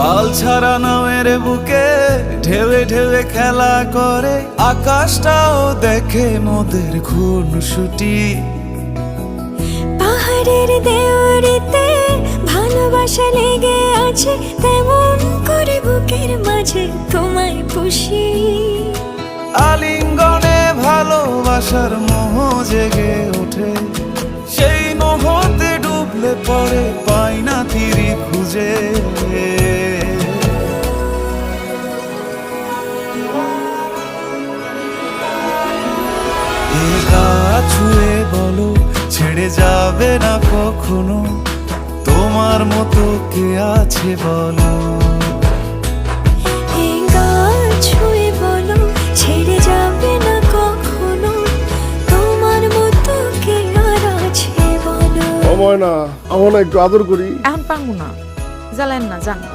পাল ছাড়া নামের বুকে ঢেউে ঢেউে খেলা করে, আকাশটাও দেখে মোদের খুনসুটি। পাহাড়ের দেওয়ারিতে ভালোবাসা লেগে আছে, তেমন করে বুকের মাঝে তোমায় পুষি। আলিঙ্গনে ভালোবাসার মোহ জেগে ওঠে, সেই মোহতে ডুবলে পরে পাই না তীরে খুঁজে। এ গা ছুঁয়ে বলো ছেড়ে যাবে না কখনো, তোমার মতো কে আছে বলো। এই গা ছুঁয়ে বলো ছেড়ে যাবে না কখনো, তোমার মতো কে আর আছে বলো। ও ময়না, আমার না একটু আদর করি। এখন পাঙ্গু না, জ্বালেন না, যান।